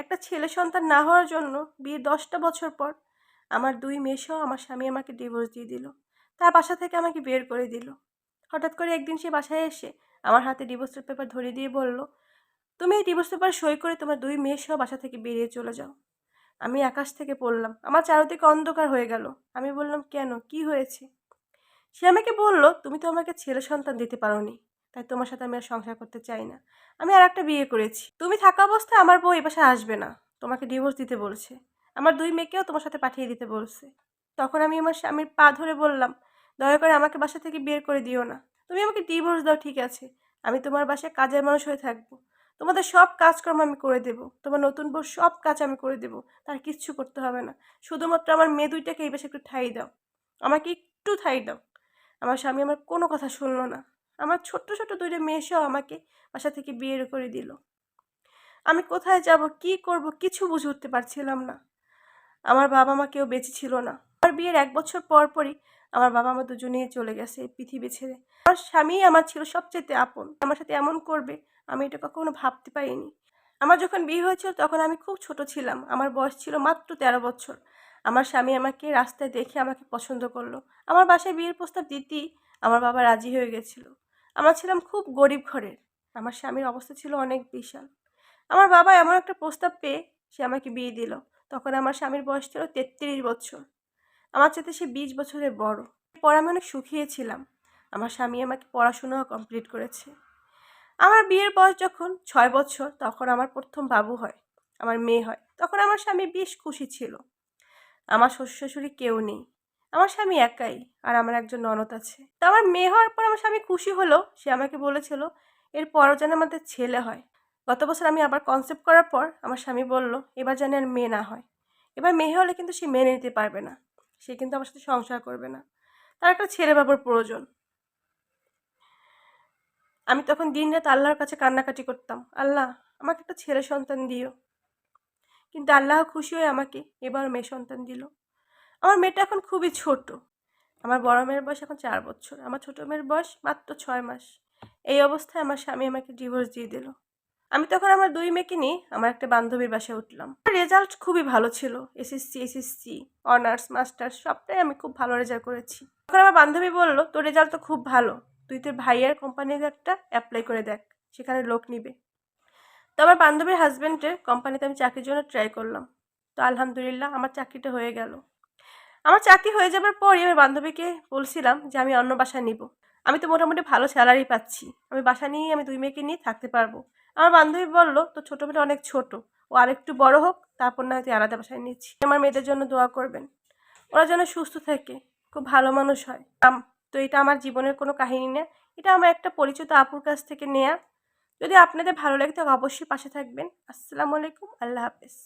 একটা ছেলে সন্তান না হওয়ার জন্য বিয়ের 10টা বছর পর আমার 2 মেয়েসহ আমার স্বামী আমাকে ডিভোর্স দিয়ে দিল। তার বাসা থেকে আমাকে বের করে দিল। হঠাৎ করে একদিন সে বাসায় এসে আমার হাতে ডিভোর্সের পেপার ধরিয়ে দিয়ে বলল, "তুমি এই ডিভোর্স পেপার সই করে তোমার 2 মেয়েসহ বাসা থেকে বেরিয়ে চলে যাও।" আমি আকাশ থেকে পড়লাম। আমার চারদিকে অন্ধকার হয়ে গেল। আমি বললাম, "কেন? কি হয়েছে?" সে আমাকে বলল, "তুমি তো আমাকে ছেলে সন্তান দিতে পারোনি। তাই তোমার সাথে আমি আর সংসার করতে চাই না। আমি আরেকটা বিয়ে করেছি। তুমি থাকা অবস্থায় আমার বউ এ বাসায় আসবে না। তোমাকে ডিভোর্স দিতে বলছে। আমার 2 মেয়েকেও তোমার সাথে পাঠিয়ে দিতে বলছে।" তখন আমি আমার স্বামীর পা ধরে বললাম, "দয়া করে আমাকে বাসা থেকে বের করে দিও না। তুমি আমাকে ডিভোর্স দাও ঠিক আছে। আমি তোমার বাসায় কাজের মানুষ হয়ে থাকবো। তোমাদের সব কাজকর্ম আমি করে দেব। তোমার নতুন বউর সব কাজ আমি করে দেব। তার কিচ্ছু করতে হবে না। শুধুমাত্র আমার মেয়ে 2টাকে এই বাসায় একটু ঠাঁই দাও। আমাকে একটু ঠাঁই দাও।" আমার স্বামী আমার কোনো কথা শুনল না। আমার ছোট্ট, ছোট্ট 2টা মেয়েসহ আমাকে বাসা থেকে বের করে দিল। আমি কোথায় যাব, কি করব কিছু বুঝে উঠতে পারছিলাম না। আমার বাবা-মা কেউ বেঁচে ছিল না। আমার বিয়ের 1 বছর পরই আমার বাবা-মা দুজনেই চলে গেছে এই পৃথিবী ছেড়ে। আমার স্বামীই আমার ছিল সবচাইতে আপন। আমার সাথে এমন করবে আমি এটা কখনো ভাবতে পারিনি। আমার যখন বিয়ে হয়েছিল তখন আমি খুব ছোট ছিলাম। আমার বয়স ছিল মাত্র 13 বছর। আমার স্বামী আমাকে রাস্তায় দেখে আমাকে পছন্দ করলো। আমার বাসায় বিয়ের প্রস্তাব দিতেই আমার বাবা রাজি হয়ে গেছিল। আমরা ছিলাম খুব গরিব ঘরের। আমার স্বামীর অবস্থা ছিল অনেক বিশাল। আমার বাবা এমন একটা প্রস্তাব পেয়ে সে আমাকে বিয়ে দিল। তখন আমার স্বামীর বয়স ছিল 33 বছর। আমার চাইতে সে 20 বছরের বড়। এরপর আমি অনেক সুখী ছিলাম। আমার স্বামী আমাকে পড়াশোনাও কমপ্লিট করেছে। আমার বিয়ের বয়স যখন 6 বছর তখন আমার প্রথম বাবু হয়। আমার মেয়ে হয়। তখন আমার স্বামী বেশ খুশি ছিল। আমার শ্বশুর-শাশুড়ি কেউ নেই। আমার স্বামী একাই আর আমার একজন ননদ আছে। তো আমার মেয়ে হওয়ার পর আমার স্বামী খুশি হলো। সে আমাকে বলেছিল এরপরও যেন আমাদের ছেলে হয়। গত বছর আমি আবার কনসেপ্ট করার পর আমার স্বামী বলল, "এবার যেন আর মেয়ে না হয়। এবার মেয়ে হলে কিন্তু সে মেনে নিতে পারবে না। সে কিন্তু আমার সাথে সংসার করবে না। তার একটা ছেলে বাবুর প্রয়োজন।" আমি তখন দিনরাত আল্লাহর কাছে কান্নাকাটি করতাম, "আল্লাহ আমাকে একটা ছেলে সন্তান দিও।" কিন্তু আল্লাহ খুশি হয়ে আমাকে এবার মেয়ে সন্তান দিল। আমার মেয়েটা এখন খুবই ছোট। আমার বড় মেয়ের বয়স এখন 4 বছর। আমার ছোট মেয়ের বয়স মাত্র 6 মাস। এই অবস্থায় আমার স্বামী আমাকে ডিভোর্স দিয়ে দিল। আমি তখন আমার 2 মেয়েকে নিয়ে আমার একটা বান্ধবীর বাসায় উঠলাম। আমার রেজাল্ট খুবই ভালো ছিল। এসএসসি, অনার্স, মাস্টার্স সবটাই আমি খুব ভালো রেজাল্ট করেছি। তখন আমার বান্ধবী বলল, "তোর রেজাল্ট তো খুব ভালো। তুই তোর ভাইয়ের কোম্পানিতে একটা এপ্লাই করে দেখ। সেখানে লোক নিবে।" তো আমার বান্ধবীর হাজবেন্ডের কোম্পানিতে আমি চাকরির জন্য ট্রাই করলাম। তো আলহামদুলিল্লাহ আমার চাকরিটা হয়ে গেল। আমার চাকরি হয়ে যাবার পরই আমি বান্ধবীকে বলছিলাম যে আমি অন্য বাসায় নিব। আমি তো মোটামুটি ভালো স্যালারি পাচ্ছি। আমি বাসা নিয়েই আমি 2 মেয়েকে নিয়ে থাকতে পারবো। আমার বান্ধবী বলল, "তোর ছোট মেয়েটা অনেক ছোট। ও আরেকটু বড় হোক, তারপর না হয় তুই আলাদা বাসায় নিচ্ছি। আমার মেয়েদের জন্য দোয়া করবেন। ওরা যেন সুস্থ থাকে, খুব ভালো মানুষ হয়।" তো এটা আমার জীবনের কোনো কাহিনী না। এটা আমার একটা পরিচিত আপুর কাছ থেকে নেয়া। যদি আপনাদের ভালো লাগে তাহলে অবশ্যই পাশে থাকবেন। আসসালামু আলাইকুম। আল্লাহ হাফেজ।